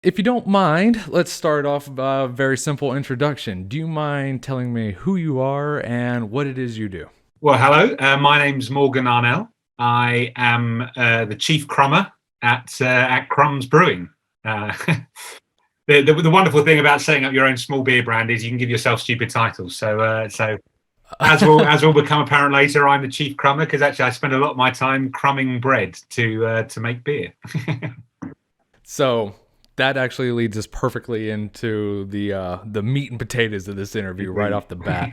If you don't mind, let's start off with a very simple introduction. Do you mind telling me who you are and what it is you do? Well, hello. My name's Morgan Arnell. I am the chief crummer at Crumbs Brewing. Uh, the wonderful thing about setting up your own small beer brand is you can give yourself stupid titles. So as will become apparent later, I'm the chief crummer because actually I spend a lot of my time crumbing bread to make beer. So that actually leads us perfectly into the meat and potatoes of this interview right off the bat.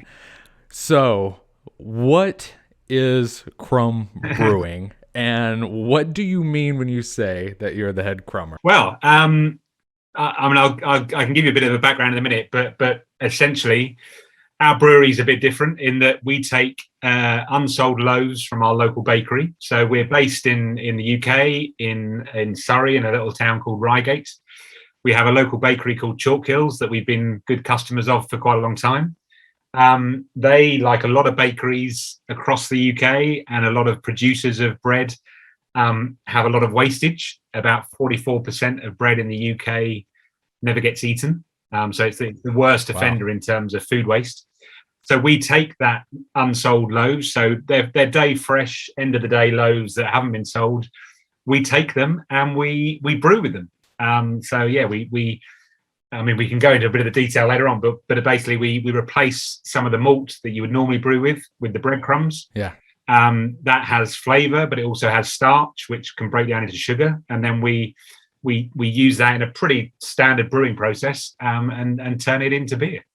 So, what is Crumb Brewing, and what do you mean when you say that you're the head crummer? Well, I mean, I can give you a bit of a background in a minute, but essentially, our brewery is a bit different in that we take unsold loaves from our local bakery. So we're based in the UK, in Surrey, in a little town called Reigate. We have a local bakery called Chalk Hills that we've been good customers of for quite a long time. They, like a lot of bakeries across the UK and a lot of producers of bread, have a lot of wastage. About 44% of bread in the UK never gets eaten. So it's the worst Wow. offender in terms of food waste. So we take that unsold loaves, so they're day fresh, end of the day loaves that haven't been sold. We take them and we brew with them. So yeah, we I mean, we can go into a bit of the detail later on, but basically we replace some of the malt that you would normally brew with the breadcrumbs. Yeah. That has flavour, but it also has starch, which can break down into sugar, and then we use that in a pretty standard brewing process, and turn it into beer.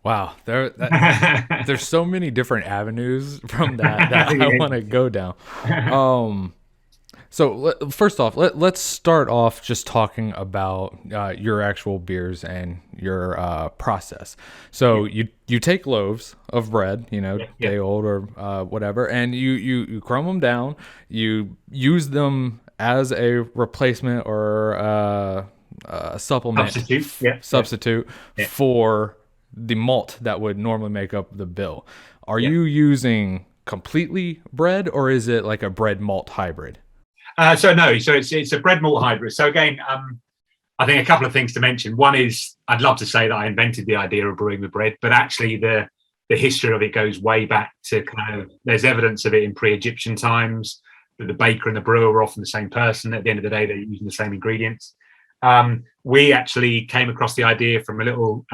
Wow. There's so many different avenues from that I want to go down. Um, First off, let's start off just talking about your actual beers and your process. So Yeah, you take loaves of bread, yeah, yeah. day old or whatever, and you crumb them down. You use them as a replacement or a supplement Substitute. Yeah, yeah, substitute yeah, for the malt that would normally make up the bill. Are yeah. you using completely bread, or is it like a bread malt hybrid? So no, so it's a bread malt hybrid. So again, I think a couple of things to mention. One is I'd love to say that I invented the idea of brewing with bread, but actually the history of it goes way back to kind of there's evidence of it in pre-Egyptian times that the baker and the brewer were often the same person. At the end of the day, they're using the same ingredients. We actually came across the idea from a little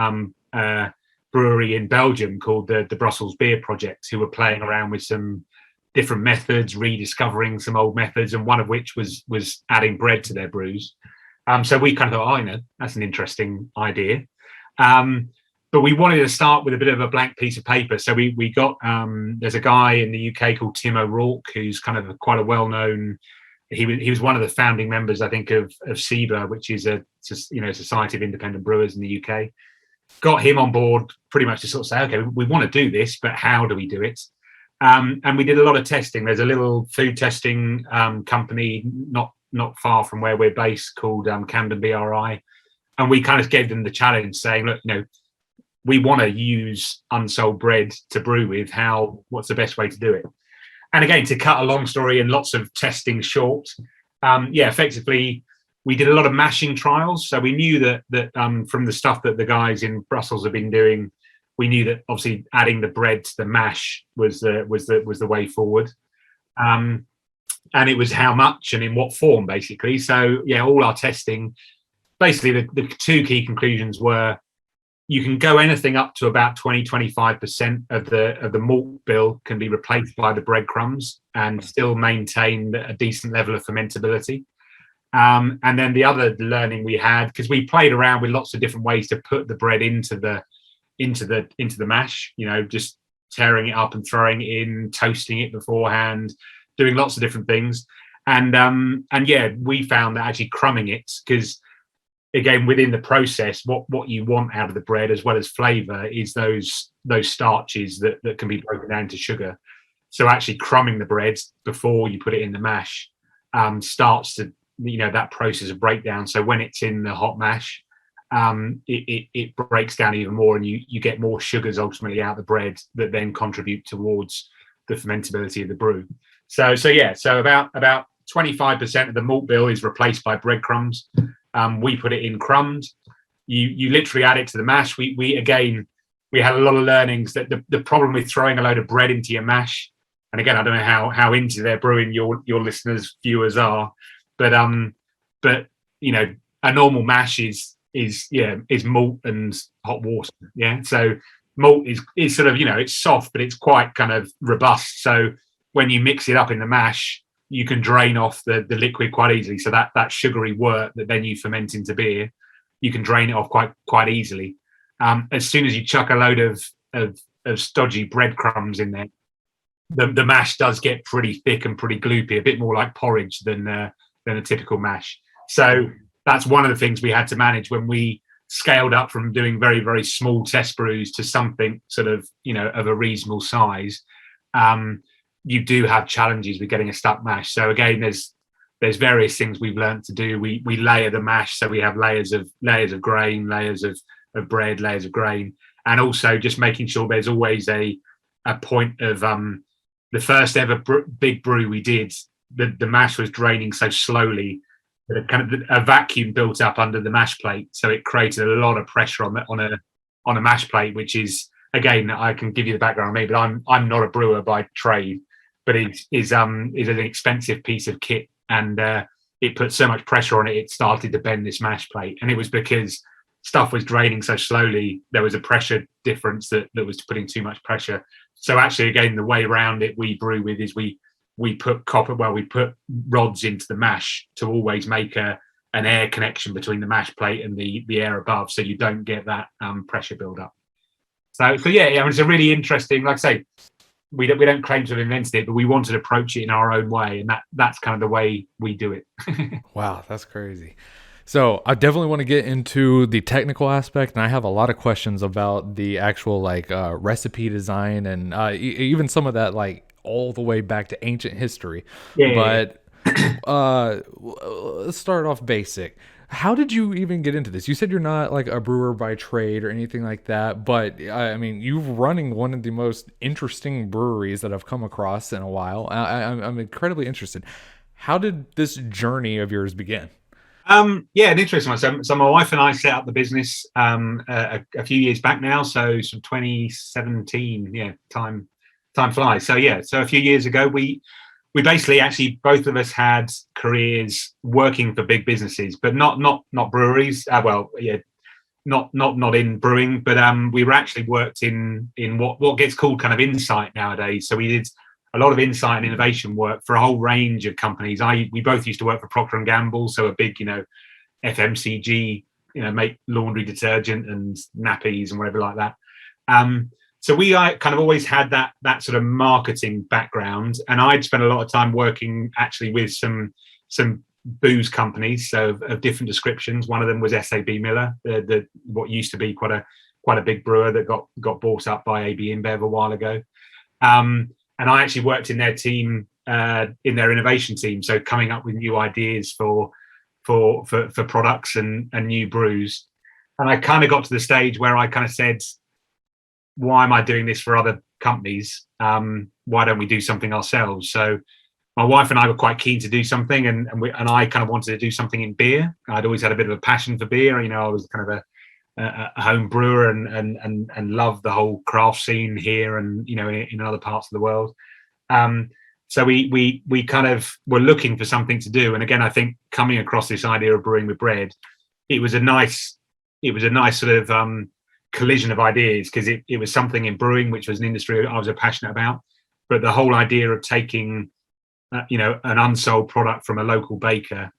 brewery in Belgium called the Brussels Beer Project, who were playing around with some different methods, rediscovering some old methods, and one of which was adding bread to their brews. So we kind of thought, that's an interesting idea. But we wanted to start with a bit of a blank piece of paper. So we got there's a guy in the UK called Tim O'Rourke, who's kind of quite a well-known. He was one of the founding members, I think, of SIBA, which is a Society of Independent Brewers in the UK. Got him on board pretty much to sort of say, okay, we want to do this, but how do we do it? And we did a lot of testing. There's a little food testing company not far from where we're based called Camden BRI, and we kind of gave them the challenge, saying, look, we want to use unsold bread to brew with. What's the best way to do it? And again, to cut a long story and lots of testing short, effectively, we did a lot of mashing trials. So we knew that from the stuff that the guys in Brussels have been doing, we knew that obviously adding the bread to the mash was the way forward. And it was how much and in what form, basically. So yeah, all our testing, basically the two key conclusions were you can go anything up to about 20-25% of the malt bill can be replaced by the breadcrumbs and still maintain a decent level of fermentability. And then the other learning we had, because we played around with lots of different ways to put the bread into the mash, just tearing it up and throwing it in, toasting it beforehand, doing lots of different things. And yeah, we found that actually crumbing it, because again, within the process, what you want out of the bread as well as flavor is those starches that can be broken down to sugar. So actually crumbing the bread before you put it in the mash starts to that process of breakdown. So when it's in the hot mash, it breaks down even more, and you get more sugars ultimately out of the bread that then contribute towards the fermentability of the brew. So about 25% of the malt bill is replaced by breadcrumbs. We put it in crumbs. You literally add it to the mash. We had a lot of learnings that the problem with throwing a load of bread into your mash, and again, I don't know how into their brewing your listeners, viewers are, but you know, a normal mash is malt and hot water. Yeah. So malt is sort of, you know, it's soft, but it's quite kind of robust. So when you mix it up in the mash, you can drain off the liquid quite easily. So that sugary wort that then you ferment into beer, you can drain it off quite easily. As soon as you chuck a load of stodgy breadcrumbs in there, the mash does get pretty thick and pretty gloopy, a bit more like porridge than a typical mash. So that's one of the things we had to manage when we scaled up from doing very, very small test brews to something sort of, you know, of a reasonable size. You do have challenges with getting a stuck mash. So again, there's various things we've learned to do. We layer the mash, so we have layers of grain, layers of bread, layers of grain, and also just making sure there's always a point of the first ever big brew we did. The mash was draining so slowly that a vacuum built up under the mash plate, so it created a lot of pressure on a mash plate, which is, again, I can give you the background on me, but I'm not a brewer by trade, but it is an expensive piece of kit, and it put so much pressure on it, it started to bend this mash plate, and it was because stuff was draining so slowly. There was a pressure difference that was putting too much pressure. So actually, again, the way around it we brew with is we put rods into the mash to always make an air connection between the mash plate and the air above, so you don't get that pressure build up. So yeah, I mean, it's a really interesting, like I say, we don't claim to have invented it, but we want to approach it in our own way, and that's kind of the way we do it. Wow, that's crazy. So I definitely want to get into the technical aspect, and I have a lot of questions about the actual recipe design and even some of that, like all the way back to ancient history. But let's start off basic. How did you even get into this? You said you're not like a brewer by trade or anything like that, but I mean, you're running one of the most interesting breweries that I've come across in a while. I'm incredibly interested. How did this journey of yours begin? An interesting one. So my wife and I set up the business a few years back now. So 2017. Yeah, time flies. So a few years ago, we basically actually both of us had careers working for big businesses, but not breweries. Not in brewing, but we were actually worked in what gets called kind of insight nowadays. So we did a lot of insight and innovation work for a whole range of companies. We both used to work for Procter and Gamble, so a big, FMCG, make laundry detergent and nappies and whatever like that. So we kind of always had that sort of marketing background, and I'd spent a lot of time working actually with some booze companies, so of different descriptions. One of them was SAB Miller, the what used to be quite a big brewer that got bought up by AB InBev a while ago. And I actually worked in their team, in their innovation team, so coming up with new ideas for products and new brews. And I kind of got to the stage where I kind of said, why am I doing this for other companies? Why don't we do something ourselves? So my wife and I were quite keen to do something, and I kind of wanted to do something in beer. I'd always had a bit of a passion for beer. I was kind of a home brewer and loved the whole craft scene here and in other parts of the world. So we kind of were looking for something to do. And again, I think coming across this idea of brewing with bread, it was a nice sort of collision of ideas, because it was something in brewing, which was an industry I was passionate about. But the whole idea of taking an unsold product from a local baker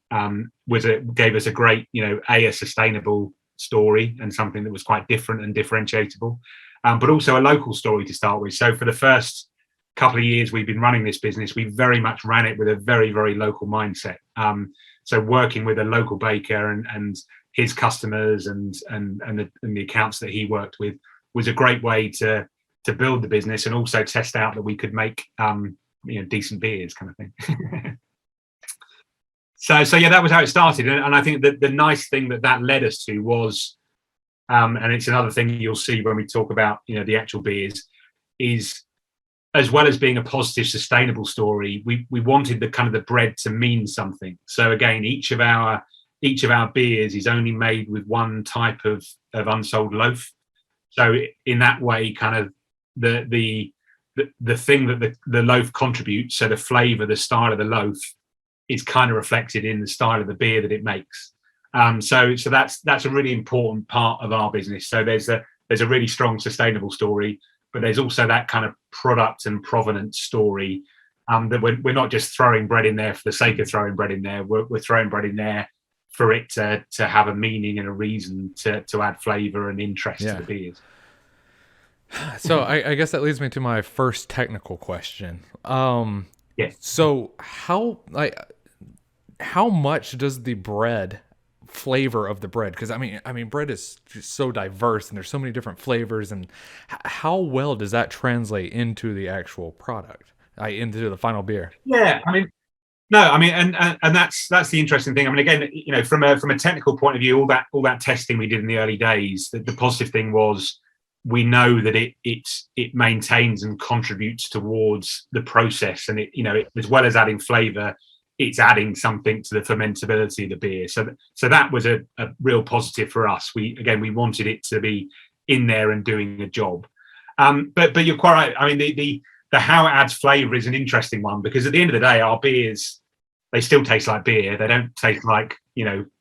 gave us a great, a sustainable story and something that was quite different and differentiable, but also a local story to start with. So for the first couple of years we've been running this business, we very much ran it with a very, very local mindset. So working with a local baker and his customers and the accounts that he worked with was a great way to build the business and also test out that we could make decent beers, kind of thing. So yeah, that was how it started. And I think that the nice thing that led us to was, and it's another thing you'll see when we talk about the actual beers, is as well as being a positive, sustainable story, we wanted the bread to mean something. So again, each of our each of our beers is only made with one type of unsold loaf. So in that way, kind of the thing that the loaf contributes, so the flavour, the style of the loaf, is kind of reflected in the style of the beer that it makes. So that's a really important part of our business. So there's a really strong sustainable story, but there's also that kind of product and provenance story. That we're not just throwing bread in there for the sake of throwing bread in there. We're throwing bread in there for it to have a meaning and a reason to add flavour and interest to the beers. So I guess that leads me to my first technical question. So how much does the bread flavor of the bread? Because I mean, bread is just so diverse and there's so many different flavors. And how well does that translate into the actual product, into the final beer? Yeah, I mean, no, I mean, and that's the interesting thing. I mean, again, you know, from a technical point of view, all that testing we did in the early days, the positive thing was we know that it maintains and contributes towards the process, and as well as adding flavour, it's adding something to the fermentability of the beer. So that was a real positive for us. We wanted it to be in there and doing a job. But you're quite right. I mean, the how it adds flavour is an interesting one, because at the end of the day, our beers, they still taste like beer. They don't taste like,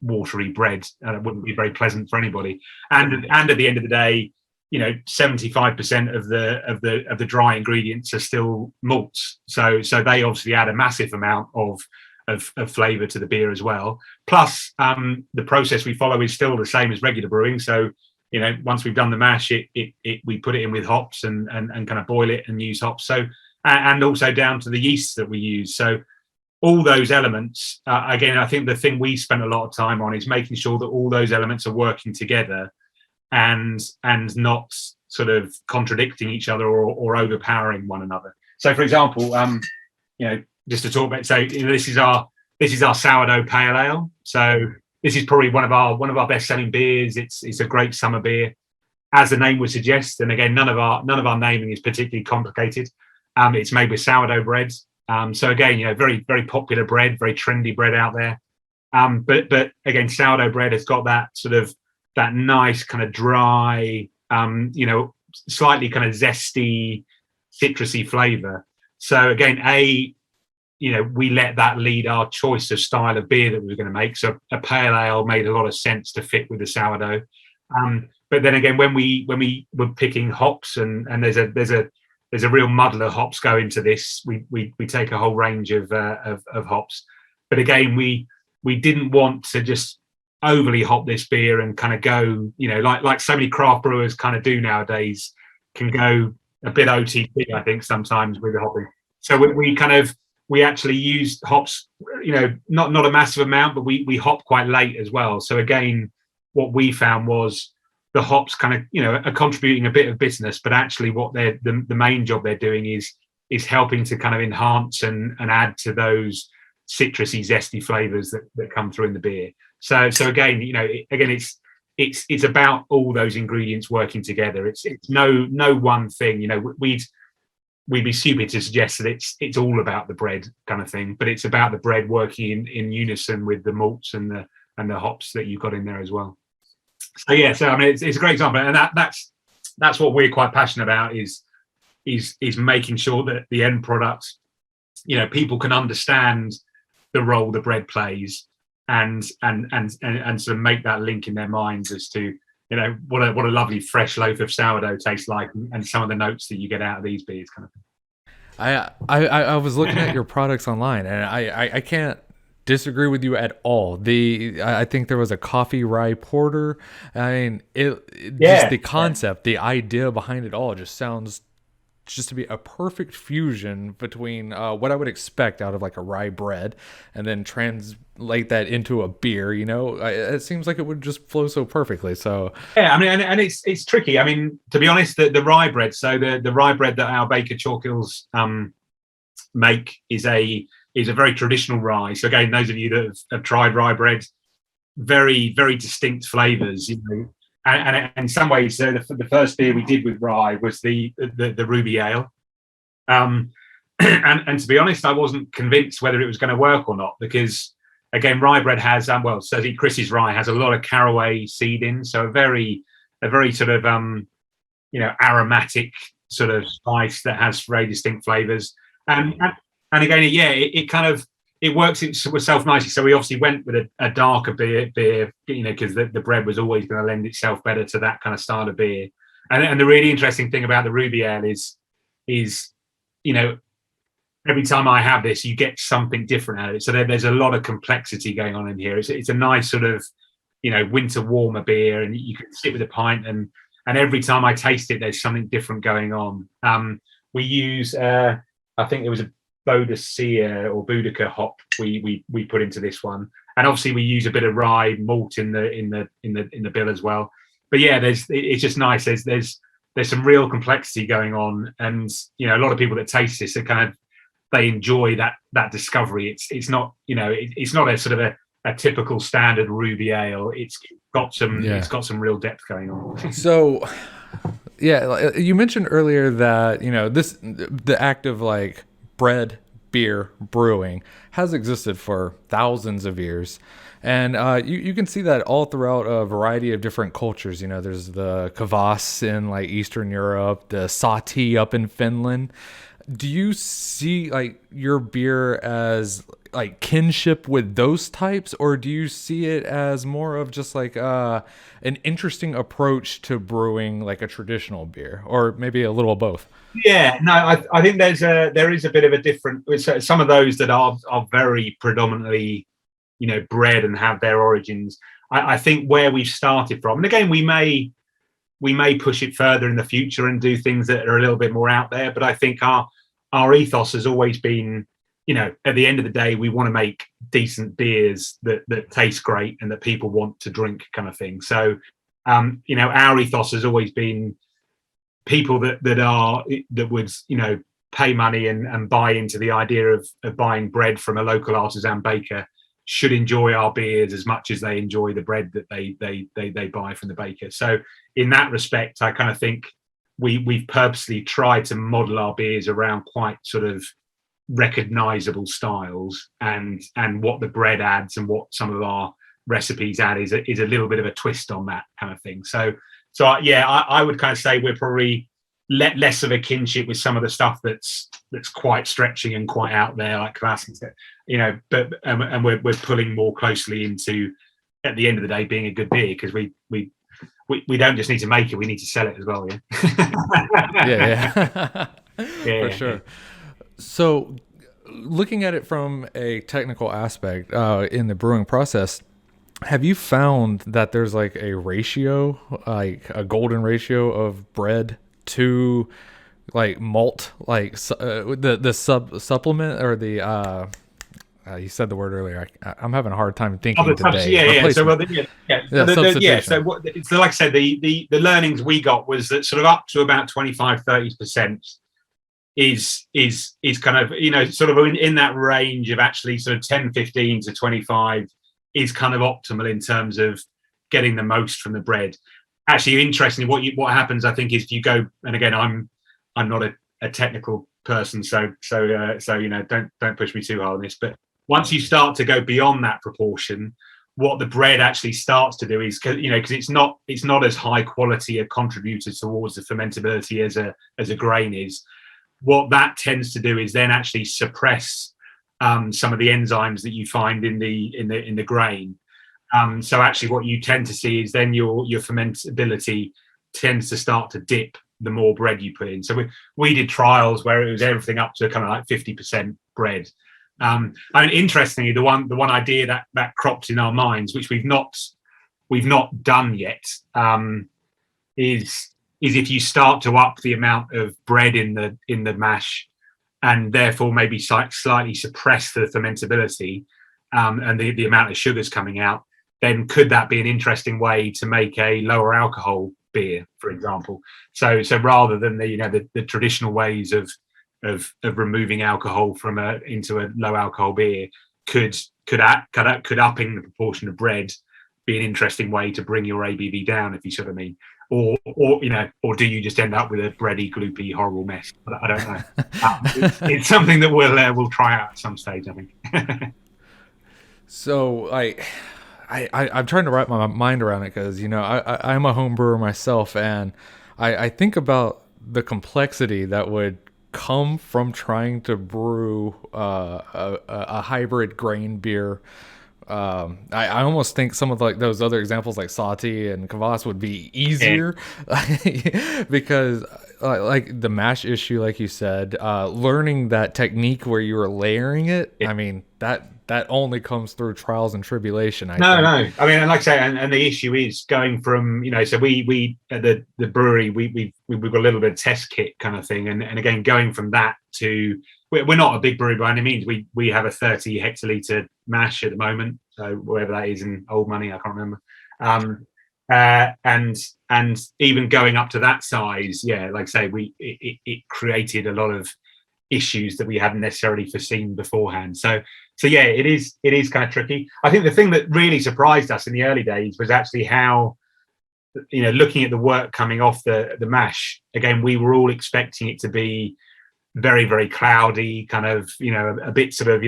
watery bread, and it wouldn't be very pleasant for anybody. And at the end of the day, 75% of the dry ingredients are still malts. So they obviously add a massive amount of flavour to the beer as well. Plus, the process we follow is still the same as regular brewing. So, once we've done the mash, we put it in with hops and kind of boil it and use hops. So, and also down to the yeasts that we use. So all those elements, again, I think the thing we spent a lot of time on is making sure that all those elements are working together and not sort of contradicting each other or overpowering one another. So, for example, just to talk about, so this is our sourdough pale ale. So this is probably one of our best selling beers. It's a great summer beer, as the name would suggest. And again, none of our naming is particularly complicated. It's made with sourdough bread. So again, very, very popular bread, very trendy bread out there. But again, sourdough bread has got that sort of that nice kind of dry, slightly kind of zesty, citrusy flavor. So again, we let that lead our choice of style of beer that we were going to make. So a pale ale made a lot of sense to fit with the sourdough. But then again, when we were picking hops, and there's a real muddle of hops go into this. We take a whole range of hops, but again, we didn't want to just overly hop this beer and kind of go, like so many craft brewers kind of do nowadays, can go a bit OTP, I think, sometimes with the hopping. So we actually used hops, not a massive amount, but we hop quite late as well. So again, what we found was the hops kind of, are contributing a bit of bitterness, but actually what the main job they're doing is helping to kind of enhance and add to those citrusy, zesty flavors that come through in the beer. So again, it's about all those ingredients working together. It's no one thing. We'd be stupid to suggest that it's all about the bread kind of thing, but it's about the bread working in unison with the malts and the hops that you've got in there as well. So yeah, I mean, it's a great example, and that's what we're quite passionate about is making sure that the end product, people can understand the role the bread plays, and sort of make that link in their minds as to what a lovely fresh loaf of sourdough tastes like, and some of the notes that you get out of these beers, kind of thing. I was looking at your products online, and I can't disagree with you at all. I think there was a coffee rye porter. I mean, just the concept, the idea behind it all just sounds just to be a perfect fusion between what I would expect out of like a rye bread, and then translate that into a beer. It seems like it would just flow so perfectly. So yeah, I mean, and it's tricky. I mean, to be honest, the rye bread. So the rye bread that our baker Chalkills make is a very traditional rye. So again, those of you that have tried rye bread, very, very distinct flavors. And in some ways, the first beer we did with rye was the Ruby Ale. And to be honest, I wasn't convinced whether it was going to work or not, because again, rye bread has well, certainly Chris's rye has a lot of caraway seed in, so a very sort of aromatic sort of spice that has very distinct flavors. And again, yeah, it kind of it works itself nicely. So we obviously went with a darker beer, because the bread was always going to lend itself better to that kind of style of beer. And the really interesting thing about the Ruby Ale is every time I have this, you get something different out of it. So there's a lot of complexity going on in here. It's a nice sort of winter warmer beer, and you can sit with a pint, and every time I taste it, there's something different going on. We use I think it was a Boudicca or Boudica hop we put into this one, and obviously we use a bit of rye malt in the bill as well. But yeah, it's just nice. There's some real complexity going on, and a lot of people that taste this are kind of they enjoy that discovery. It's not it's not a sort of a typical standard Ruby Ale. It's got some real depth going on. So yeah, you mentioned earlier that the act of like bread beer brewing has existed for thousands of years, and you can see that all throughout a variety of different cultures. There's the kvass in like Eastern Europe, the sahti up in Finland. Do you see like your beer as like kinship with those types, or do you see it as more of just like an interesting approach to brewing like a traditional beer, or maybe a little of both? Yeah, no, I think there is a bit of a different. Some of those that are very predominantly, bred and have their origins. I think where we've started from, and again, we may push it further in the future and do things that are a little bit more out there. But I think our ethos has always been, at the end of the day, we want to make decent beers that taste great and that people want to drink, kind of thing. So, our ethos has always been people that would pay money and buy into the idea of buying bread from a local artisan baker should enjoy our beers as much as they enjoy the bread that they buy from the baker. So in that respect, I kind of think we've purposely tried to model our beers around quite sort of recognizable styles, and what the bread adds and what some of our recipes add is a little bit of a twist on that kind of thing. So yeah, I would kind of say we're probably less of a kinship with some of the stuff that's quite stretching and quite out there, like classics, but we're pulling more closely into, at the end of the day, being a good beer, because we don't just need to make it, we need to sell it as well. Yeah. For sure. So looking at it from a technical aspect in the brewing process, have you found that there's like a ratio, like a golden ratio of bread to like malt, like the supplement, or the you said the word earlier. I'm having a hard time thinking today. So like I said, the learnings we got was that sort of up to about 25-30% is kind of sort of in that range of actually sort of 10-15 to 25 is kind of optimal in terms of getting the most from the bread. Actually, interestingly, what happens, I think, is if you go, and again, I'm not a technical person, so don't push me too hard on this. But once you start to go beyond that proportion, what the bread actually starts to do is, because it's not as high quality a contributor towards the fermentability as a grain is. What that tends to do is then actually suppress some of the enzymes that you find in the grain. So actually what you tend to see is then your fermentability tends to start to dip the more bread you put in. So we did trials where it was everything up to kind of like 50% bread. Interestingly, the one idea that cropped in our minds, which we've not done yet, is if you start to up the amount of bread in the mash, and therefore maybe slightly suppress the fermentability and the amount of sugars coming out, then could that be an interesting way to make a lower alcohol beer, for example? So rather than the traditional ways of removing alcohol into a low alcohol beer, could upping the proportion of bread be an interesting way to bring your ABV down, if you sort of mean? Or do you just end up with a bready, gloopy, horrible mess? I don't know. It's something that we'll try out at some stage, I think. So like, I'm trying to wrap my mind around it because I'm a home brewer myself, and I think about the complexity that would come from trying to brew a hybrid grain beer. I almost think some of like those other examples like Sati and Kvass would be Yeah. easier because like the mash issue, like you said, learning that technique where you were layering it. I mean that only comes through trials and tribulation, I No, think. no. I mean, and like I say, and the issue is going from, so we at the brewery we've got a little bit of test kit kind of thing, and again going from that to we're not a big brewery by any means. We have a 30 hectoliter mash at the moment, so whatever that is in old money, I can't remember. And even going up to that size, yeah, like I say, it created a lot of issues that we hadn't necessarily foreseen beforehand. So yeah, it is kind of tricky. I think the thing that really surprised us in the early days was actually how, looking at the work coming off the mash. Again, we were all expecting it to be very, very cloudy, kind of, a bit sort of,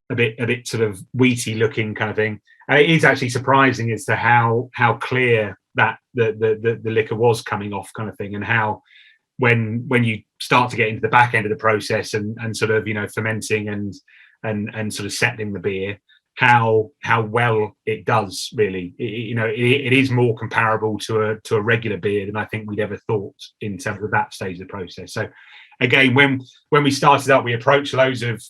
a bit sort of wheaty looking kind of thing. And it is actually surprising as to how clear that the liquor was coming off kind of thing, and how when you start to get into the back end of the process and sort of fermenting and sort of settling the beer, how well it does really. It is more comparable to a regular beer than I think we'd ever thought in terms of that stage of the process. So again, when we started up, we approached loads of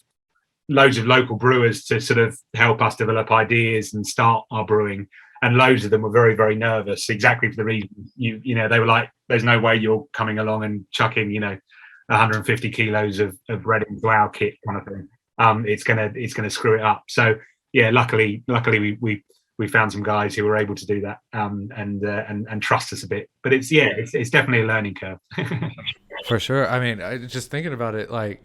local brewers to sort of help us develop ideas and start our brewing, and loads of them were very, very nervous, exactly for the reason they were like, there's no way you're coming along and chucking 150 kilos of bread into our kit kind of thing. It's gonna screw it up. So yeah, luckily we found some guys who were able to do that, and trust us a bit. But it's definitely a learning curve. For sure. I mean, just thinking about it, like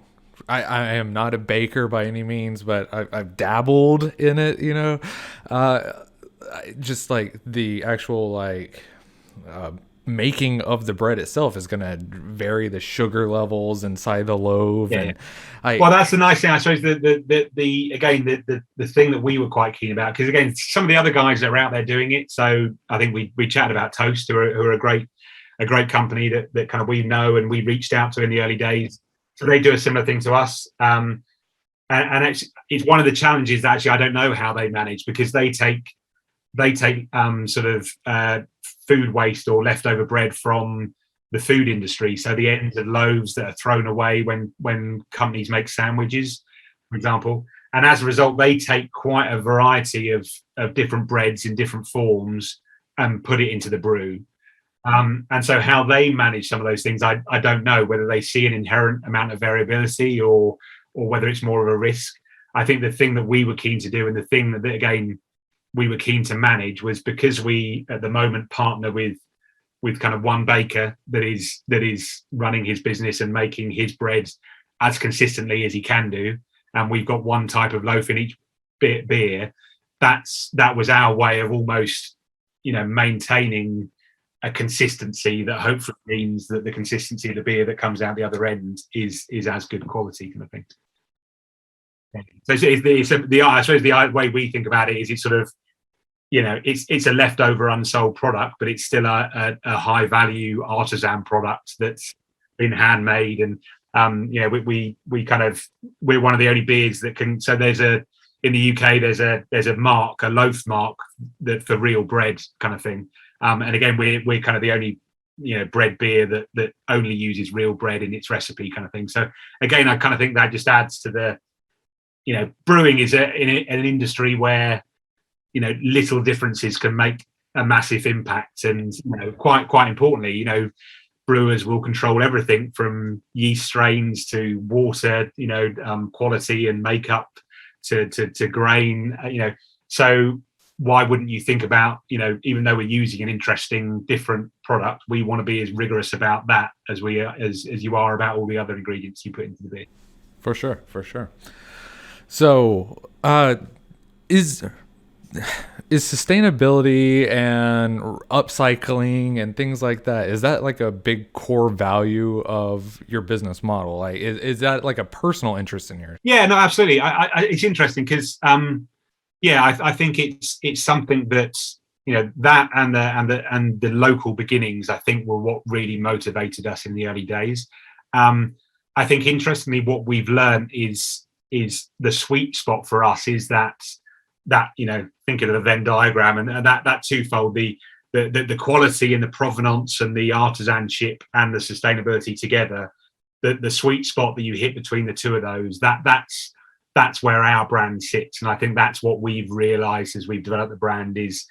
I am not a baker by any means, but I've dabbled in it. Just like the actual like making of the bread itself is going to vary the sugar levels inside the loaf. Yeah. And well, that's the nice thing, I suppose. The thing that we were quite keen about, because again, some of the other guys that are out there doing it. So I think we chatted about Toast, who are a great company that kind of we know and we reached out to in the early days. So they do a similar thing to us. And it's one of the challenges that actually I don't know how they manage, because they take sort of food waste or leftover bread from the food industry. So the ends of loaves that are thrown away when companies make sandwiches, for example. And as a result, they take quite a variety of different breads in different forms and put it into the brew. And so how they manage some of those things, I don't know whether they see an inherent amount of variability or whether it's more of a risk. I think the thing that we were keen to do, and the thing that again we were keen to manage, was because we at the moment partner with kind of one baker that is running his business and making his bread as consistently as he can do, and we've got one type of loaf in each beer. That was our way of almost maintaining a consistency that hopefully means that the consistency of the beer that comes out the other end is as good quality kind of thing. So I suppose the way we think about it is it's sort of, it's a leftover unsold product, but it's still a high value artisan product that's been handmade. And we kind of, we're one of the only beers that can. So in the UK there's a mark, a loaf mark, that for real bread kind of thing. And again, we're kind of the only bread beer that only uses real bread in its recipe kind of thing. So again, I kind of think that just adds to the, brewing is in an industry where little differences can make a massive impact. And quite importantly, brewers will control everything from yeast strains to water, quality and makeup to grain. So why wouldn't you think about, even though we're using an interesting different product, we want to be as rigorous about that as you are about all the other ingredients you put into the beer. For sure. So is sustainability and upcycling and things like that, is that like a big core value of your business model? Like is that like a personal interest in yours? Yeah, no, absolutely. It's interesting because Yeah, I think it's something that, that and the local beginnings, I think, were what really motivated us in the early days. Um, I think interestingly, what we've learned is the sweet spot for us is that thinking of the Venn diagram, and that twofold, the quality and the provenance and the artisanship and the sustainability together, the sweet spot that you hit between the two of those, that's where our brand sits. And I think that's what we've realized as we've developed the brand is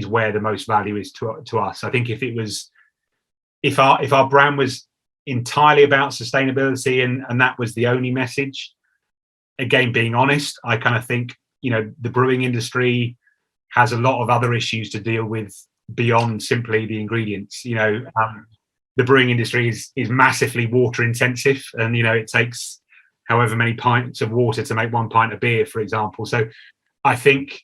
where the most value is to us. I think if our brand was entirely about sustainability and that was the only message, again, being honest, I kind of think, the brewing industry has a lot of other issues to deal with beyond simply the ingredients. The brewing industry is massively water intensive, and it takes however many pints of water to make 1 pint of beer, for example. So I think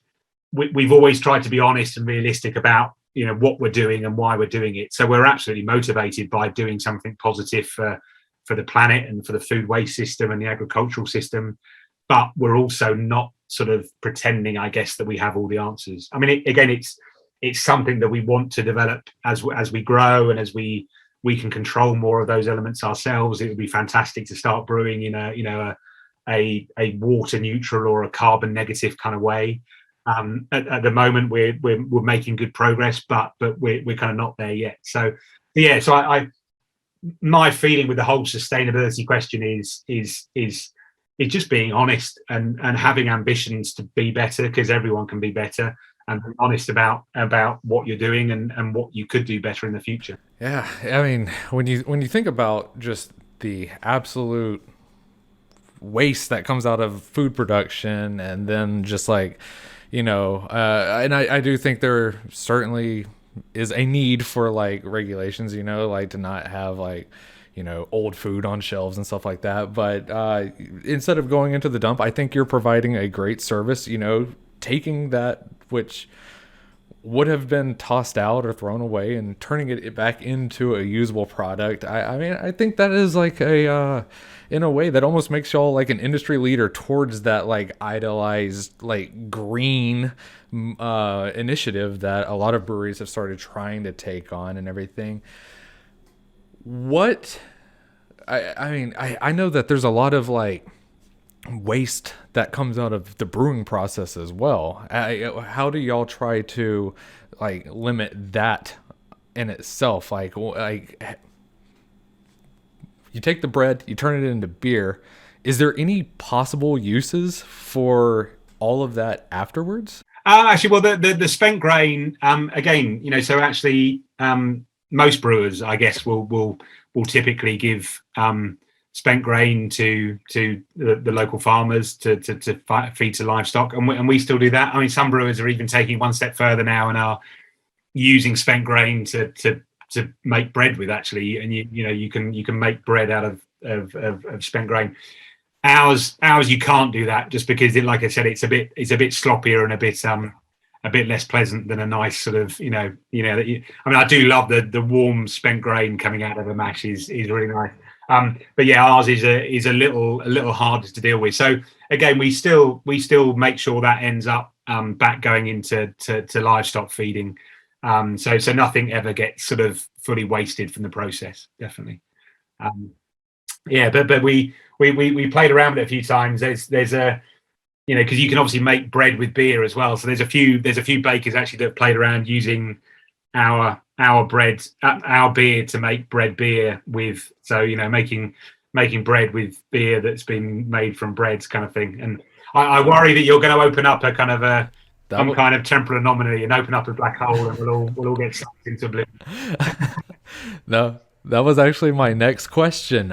we've always tried to be honest and realistic about what we're doing and why we're doing it. So we're absolutely motivated by doing something positive for the planet and for the food waste system and the agricultural system, but we're also not sort of pretending, I guess, that we have all the answers. I mean, it's something that we want to develop as we grow, and as we can control more of those elements ourselves. It would be fantastic to start brewing in a water neutral or a carbon negative kind of way. At the moment, we're making good progress, but we're kind of not there yet. So yeah, so I my feeling with the whole sustainability question is just being honest and having ambitions to be better, because everyone can be better, and be honest about what you're doing and what you could do better in the future. Yeah, I mean, when you think about just the absolute waste that comes out of food production, and then just like, and I do think there certainly is a need for like regulations, like to not have like, old food on shelves and stuff like that. But instead of going into the dump, I think you're providing a great service, taking that which would have been tossed out or thrown away and turning it back into a usable product. I mean, I think that is like in a way that almost makes y'all like an industry leader towards that like idealized like green initiative that a lot of breweries have started trying to take on and everything. What I mean, I know that there's a lot of like waste that comes out of the brewing process as well. How do y'all try to like limit that in itself? Like you take the bread, you turn it into beer. Is there any possible uses for all of that afterwards? Actually, well, the spent grain, again, so actually, most brewers, I guess, will typically give spent grain to the local farmers to feed to livestock, and we still do that. I mean, some brewers are even taking one step further now and are using spent grain to make bread with, actually, and you can make bread out of spent grain. Ours, you can't do that, just because, like I said, it's a bit sloppier and a bit less pleasant than a nice sort of I mean, I do love the warm spent grain coming out of a mash is really nice. But yeah, ours is a little harder to deal with. So again, we still make sure that ends up back going into livestock feeding. So nothing ever gets sort of fully wasted from the process. Definitely. Yeah, but we played around with it a few times. There's a because you can obviously make bread with beer as well. So there's a few bakers actually that have played around using our bread, our beer to make bread beer with. So making bread with beer that's been made from breads, kind of thing. And I worry that you're going to open up a kind of some kind of temporal anomaly and open up a black hole, and we'll all get sucked into oblivion. No. That was actually my next question.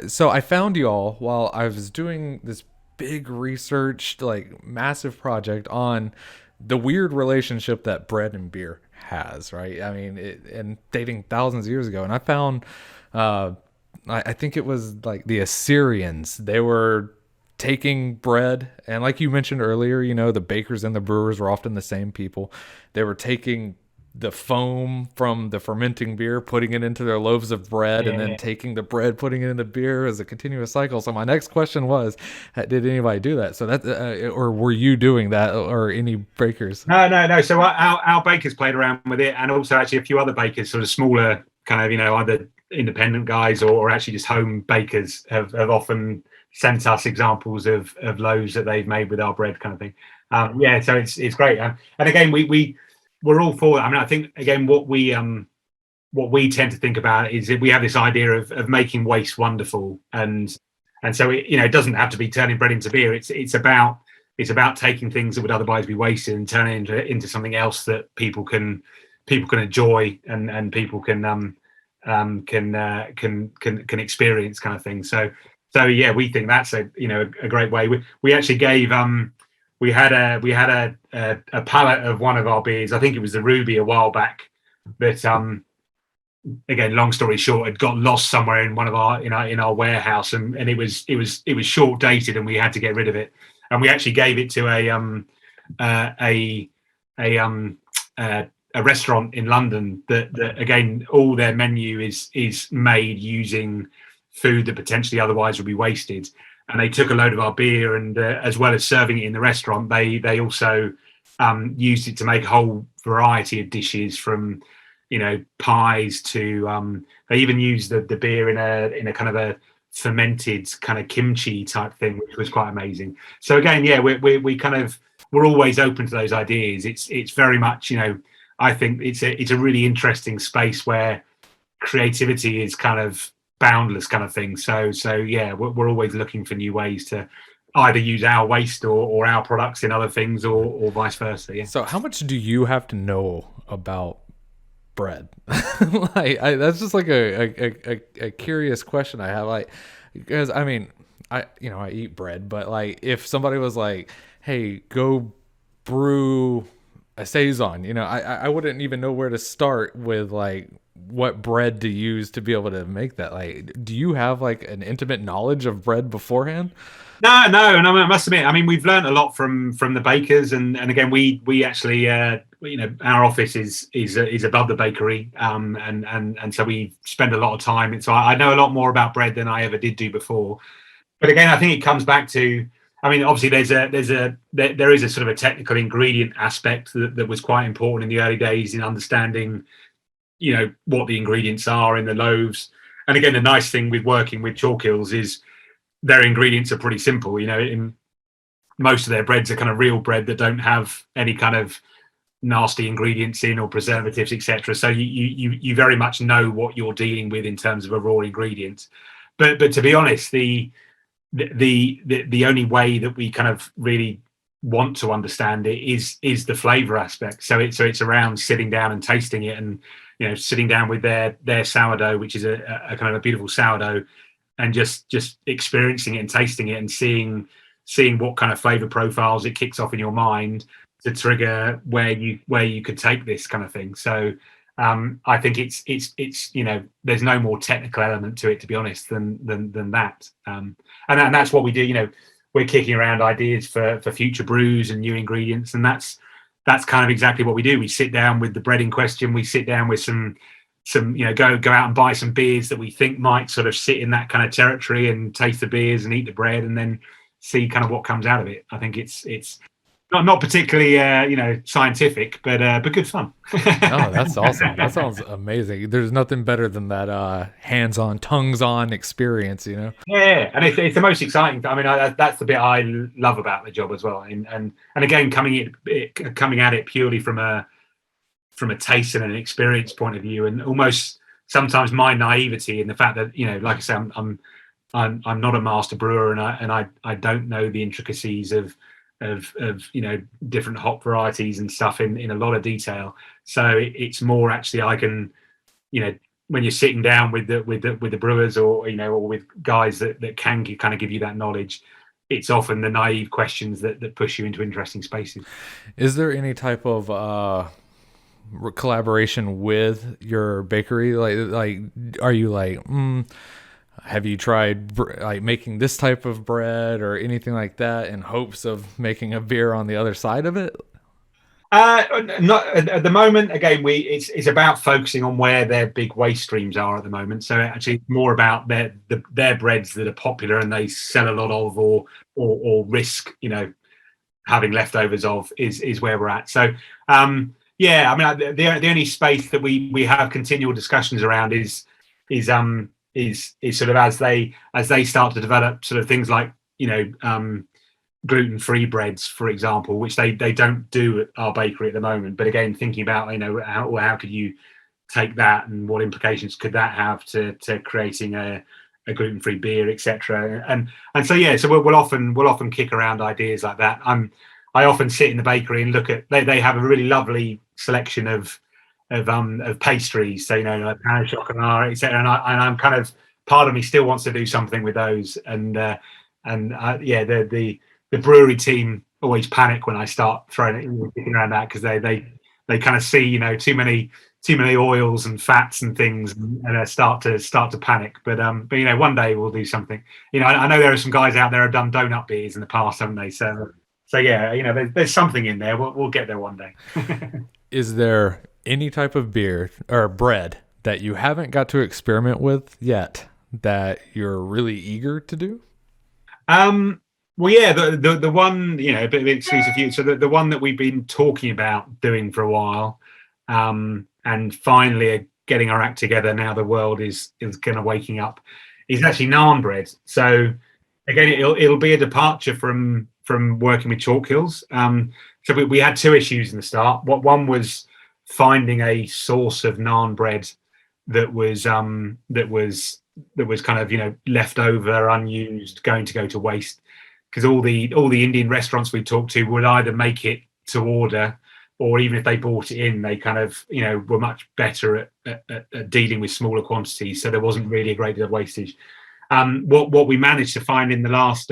So I found y'all while I was doing this big research, like massive project on the weird relationship that bread and beer has, right? I mean, and dating thousands of years ago. And I found, I think it was like the Assyrians. They were taking bread, and like you mentioned earlier, the bakers and the brewers were often the same people. They were taking the foam from the fermenting beer, putting it into their loaves of bread, and then Yeah. taking the bread, putting it in the beer as a continuous cycle. So my next question was, did anybody do that? So that, or were you doing that, or any bakers? No. So our bakers played around with it, and also actually a few other bakers, sort of smaller, kind of either independent guys or actually just home bakers, have often sent us examples of loaves that they've made with our bread, kind of thing. Yeah, so it's great, and again we're all for it. I mean, I think again what we tend to think about is that we have this idea of making waste wonderful, and so it doesn't have to be turning bread into beer. It's about taking things that would otherwise be wasted and turning it into something else that people can enjoy, and people can experience, kind of thing. So yeah, we think that's a great way. We actually gave we had a pallet of one of our beers. I think it was the Ruby a while back, that again, long story short, had got lost somewhere in one of our in our warehouse, and it was short dated, and we had to get rid of it. And we actually gave it to a a restaurant in London that again, all their menu is made using food that potentially otherwise would be wasted. And they took a load of our beer, and as well as serving it in the restaurant, they also used it to make a whole variety of dishes, from pies to they even used the beer in a kind of a fermented kind of kimchi type thing, which was quite amazing. So again, yeah, we're always open to those ideas. It's very much, I think it's a really interesting space where creativity is kind of boundless, kind of thing. So yeah, we're always looking for new ways to either use our waste or our products in other things, or vice versa. Yeah. So how much do you have to know about bread? That's just like a curious question I have. Like, because I mean, I eat bread, but like, if somebody was like, hey, go brew a saison, I wouldn't even know where to start with, like, what bread to use to be able to make that. Like, do you have like an intimate knowledge of bread beforehand? No, and I must admit, I mean, we've learned a lot from the bakers, and again, we actually, our office is above the bakery, and so we spend a lot of time. So I know a lot more about bread than I ever did do before. But again, I think it comes back to, I mean, obviously there is a sort of a technical ingredient aspect that was quite important in the early days in understanding, what the ingredients are in the loaves. And again, the nice thing with working with Chalk Hills is their ingredients are pretty simple. In most of their breads are kind of real bread that don't have any kind of nasty ingredients in, or preservatives, etc. So you very much know what you're dealing with in terms of a raw ingredient. But to be honest, the only way that we kind of really want to understand it is the flavor aspect. So it's around sitting down and tasting it, and sitting down with their sourdough, which is a kind of a beautiful sourdough, and just experiencing it and tasting it, and seeing what kind of flavor profiles it kicks off in your mind to trigger where you could take this, kind of thing. So I think it's there's no more technical element to it, to be honest, than that. And that's what we do. We're kicking around ideas for future brews and new ingredients, and that's kind of exactly what we do. We sit down with the bread in question. We sit down with some go out and buy some beers that we think might sort of sit in that kind of territory, and taste the beers and eat the bread, and then see kind of what comes out of it. I think it's not particularly scientific, but good fun. Oh, that's awesome. That sounds amazing. There's nothing better than that hands-on, tongues-on experience, Yeah, and it's the most exciting. I mean, that's the bit I love about the job as well. And again, coming at it purely from a taste and an experience point of view, and almost sometimes my naivety in the fact that, like I say, I'm not a master brewer, and I don't know the intricacies of different hop varieties and stuff in a lot of detail. So it's more actually, I can, when you're sitting down with the brewers, or with guys that can kind of give you that knowledge, it's often the naive questions that push you into interesting spaces. Is there any type of collaboration with your bakery? Like are you like, have you tried like making this type of bread or anything like that, in hopes of making a beer on the other side of it? Not at the moment. Again, it's about focusing on where their big waste streams are at the moment. So actually, it's more about their breads that are popular and they sell a lot of, or risk, having leftovers of, is where we're at. So yeah, I mean, the only space that we have continual discussions around is sort of as they start to develop sort of things like gluten-free breads, for example, which they don't do at our bakery at the moment. But again, thinking about how could you take that and what implications could that have to creating a gluten-free beer, etc. And so yeah, so we'll often kick around ideas like that. I often sit in the bakery and look at they have a really lovely selection of pastries, so like pain au chocolat, etc. And I'm kind of, part of me still wants to do something with those, and yeah, the brewery team always panic when I start throwing it around that, because they kind of see too many oils and fats and things, and start to panic. But one day we'll do something. I know there are some guys out there who have done donut beers in the past, haven't they? So yeah, there's something in there. We'll get there one day. Is there any type of beer or bread that you haven't got to experiment with yet that you're really eager to do? Well, yeah, the one, a bit of exclusive use. So the one that we've been talking about doing for a while, and finally getting our act together now, the world is kind of waking up, is actually Naan Bread. So again, it'll be a departure from working with chalk hills. So we had two issues in the start. One was finding a source of naan bread that was kind of left over, unused, going to go to waste, because all the Indian restaurants we talked to would either make it to order, or even if they bought it in, they kind of were much better at dealing with smaller quantities, so there wasn't really a great deal of wastage. What we managed to find in the last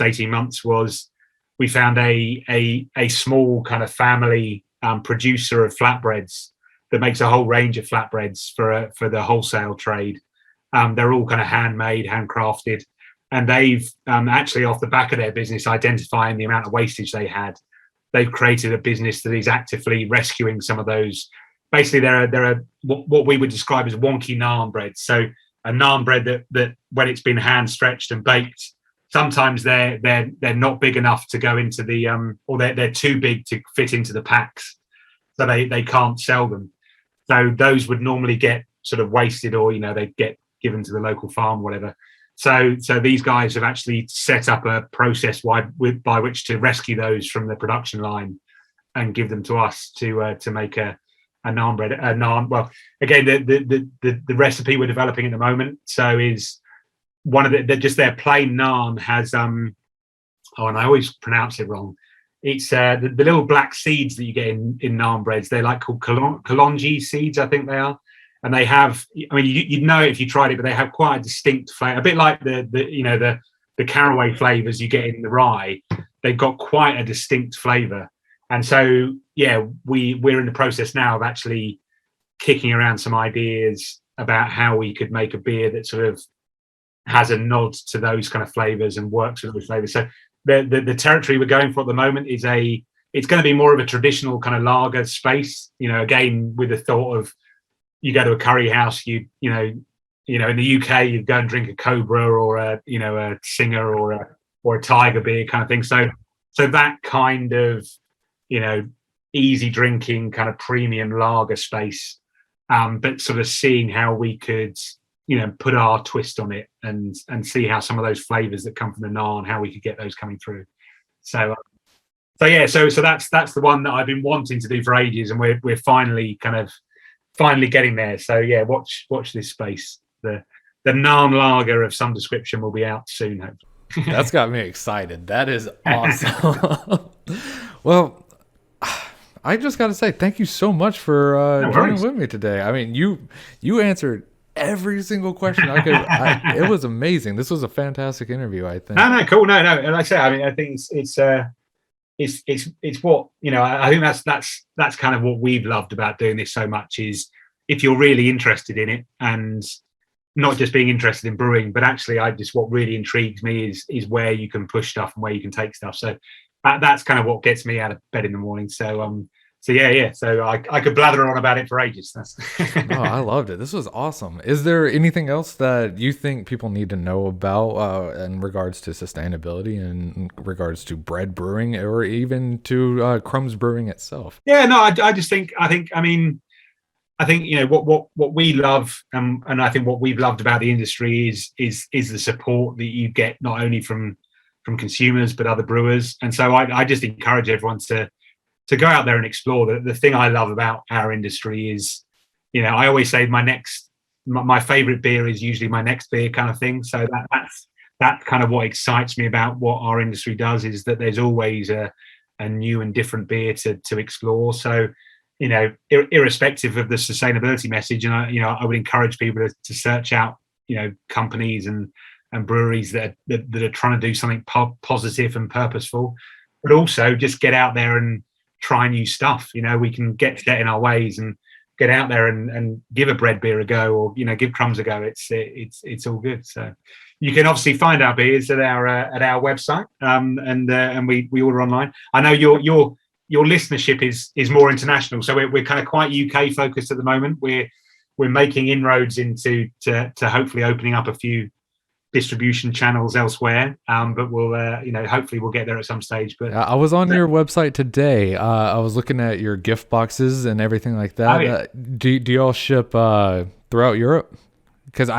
18 months was we found a small kind of family producer of flatbreads that makes a whole range of flatbreads for the wholesale trade. They're all kind of handmade, handcrafted, and they've actually, off the back of their business, identifying the amount of wastage they had, they've created a business that is actively rescuing some of those. Basically, they're what we would describe as wonky naan bread. So a naan bread that when it's been hand stretched and baked, sometimes they're not big enough to go into the or they're too big to fit into the packs, so they can't sell them. So those would normally get sort of wasted, or they get given to the local farm, whatever. So these guys have actually set up a process by which to rescue those from the production line and give them to us to make a naan bread. Well, again, the recipe we're developing at the moment, so is one of just their plain naan has and I always pronounce it wrong. It's the little black seeds that you get in naan breads. They're like called kalonji seeds, I think they are. And they have, I mean, you'd know it if you tried it, but they have quite a distinct flavor, a bit like the caraway flavors you get in the rye. They've got quite a distinct flavor. And so, yeah, we're in the process now of actually kicking around some ideas about how we could make a beer that sort of has a nod to those kind of flavors and works with those flavors. So the territory we're going for at the moment is it's going to be more of a traditional kind of lager space, again, with the thought of, you go to a curry house, in the UK, you go and drink a Cobra or a Singer or a Tiger beer kind of thing. So that kind of, easy drinking kind of premium lager space, but sort of seeing how we could, put our twist on it and see how some of those flavors that come from the naan, how we could get those coming through. So yeah, so that's the one that I've been wanting to do for ages, and we're finally getting there. So yeah, watch this space. The naan lager of some description will be out soon, hopefully. That's got me excited. That is awesome. Well, I just got to say thank you so much for joining with me today. I mean, you answered every single question I could. It was amazing. This was a fantastic interview, I think. No, cool. No. And like I say, I mean, I think it's what, I think that's kind of what we've loved about doing this so much, is if you're really interested in it, and not just being interested in brewing, but actually what really intrigues me is where you can push stuff and where you can take stuff. So that's kind of what gets me out of bed in the morning. So yeah. So I could blather on about it for ages. Oh, I loved it. This was awesome. Is there anything else that you think people need to know about in regards to sustainability and in regards to bread brewing or even to Crumbs Brewing itself? Yeah, no, I just think I think what we love, and I think what we've loved about the industry is the support that you get not only from consumers but other brewers. And so I just encourage everyone to go out there and explore. The thing I love about our industry is, I always say my favorite beer is usually my next beer kind of thing. So that's kind of what excites me about what our industry does, is that there's always a new and different beer to explore. So, irrespective of the sustainability message, and I would encourage people to search out, companies and breweries that are trying to do something positive and purposeful, but also just get out there and try new stuff. We can get set in our ways and get out there and give a bread beer a go, or give Crumbs a go. It's all good. So you can obviously find our beers at our website, and we order online. I know your listenership is more international, so we're kind of quite UK focused at the moment. We're making inroads into to hopefully opening up a few distribution channels elsewhere, but we'll hopefully we'll get there at some stage. But I was on your website today. I was looking at your gift boxes and everything like that. Oh, yeah. Do y'all ship throughout Europe? Because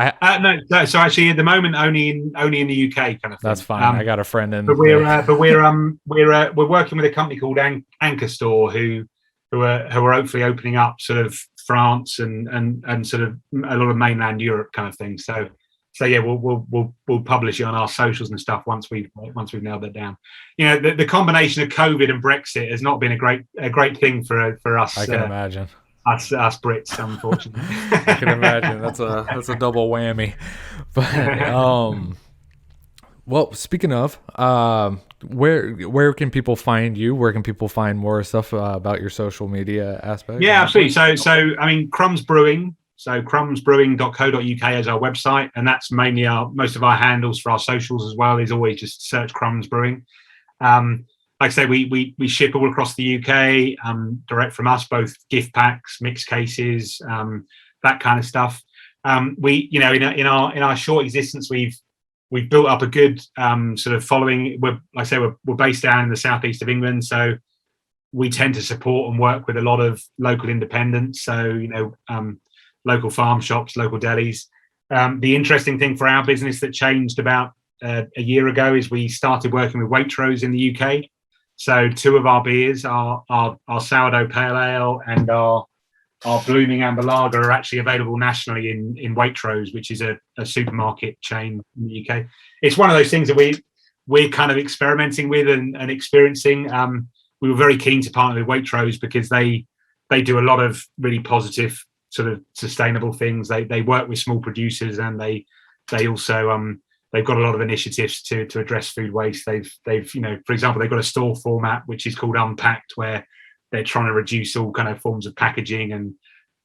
no, so actually at the moment only in the UK kind of thing. That's fine. I got a friend in. But we're working with a company called Anchor Store who are hopefully opening up sort of France and sort of a lot of mainland Europe kind of thing. So yeah, we'll publish it on our socials and stuff once we've nailed that down. The combination of COVID and Brexit has not been a great thing for us. I can imagine. Us Brits, unfortunately. I can imagine. That's a double whammy. But well, speaking of, where can people find you? Where can people find more stuff about your social media aspect? Yeah, absolutely. So I mean, Crumbs Brewing. So crumbsbrewing.co.uk is our website, and that's mainly most of our handles for our socials as well. Is always just search Crumbs Brewing. Like I say, we ship all across the UK, direct from us, both gift packs, mixed cases, that kind of stuff. In our short existence, we've built up a good sort of following. We're based down in the southeast of England, so we tend to support and work with a lot of local independents. So local farm shops, local delis. The interesting thing for our business that changed about a year ago is we started working with Waitrose in the UK. So two of our beers, our Sourdough Pale Ale and our Blooming Amber Lager, are actually available nationally in Waitrose, which is a supermarket chain in the UK. It's one of those things that we're kind of experimenting with and experiencing. We were very keen to partner with Waitrose because they do a lot of really positive sort of sustainable things. They work with small producers, and they also they've got a lot of initiatives to address food waste. They've for example, they've got a store format which is called Unpacked, where they're trying to reduce all kind of forms of packaging, and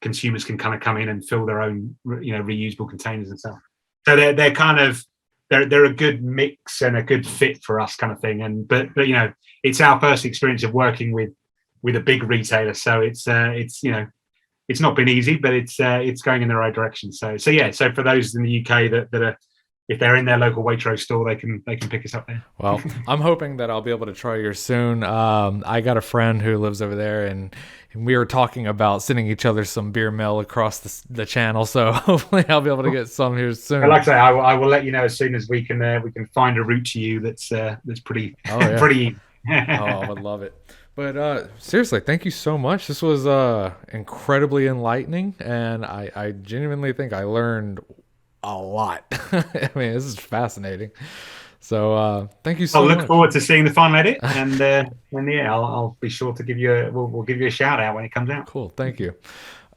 consumers can kind of come in and fill their own reusable containers and stuff. So they're a good mix and a good fit for us kind of thing. And but it's our first experience of working with a big retailer, so it's not been easy, but it's going in the right direction. So for those in the UK that are, if they're in their local Waitrose store, they can pick us up there. Well, I'm hoping that I'll be able to try yours soon. I got a friend who lives over there, and we were talking about sending each other some beer mail across the channel. So hopefully I'll be able to get some here soon. Like I say, I will let you know as soon as we can find a route to you that's pretty pretty. I would love it. But seriously, thank you so much. This was incredibly enlightening, and I genuinely think I learned a lot. I mean, this is fascinating. So thank you so much. I'll look forward to seeing the final edit, and I'll be sure to give you we'll give you a shout out when it comes out. Cool, thank you.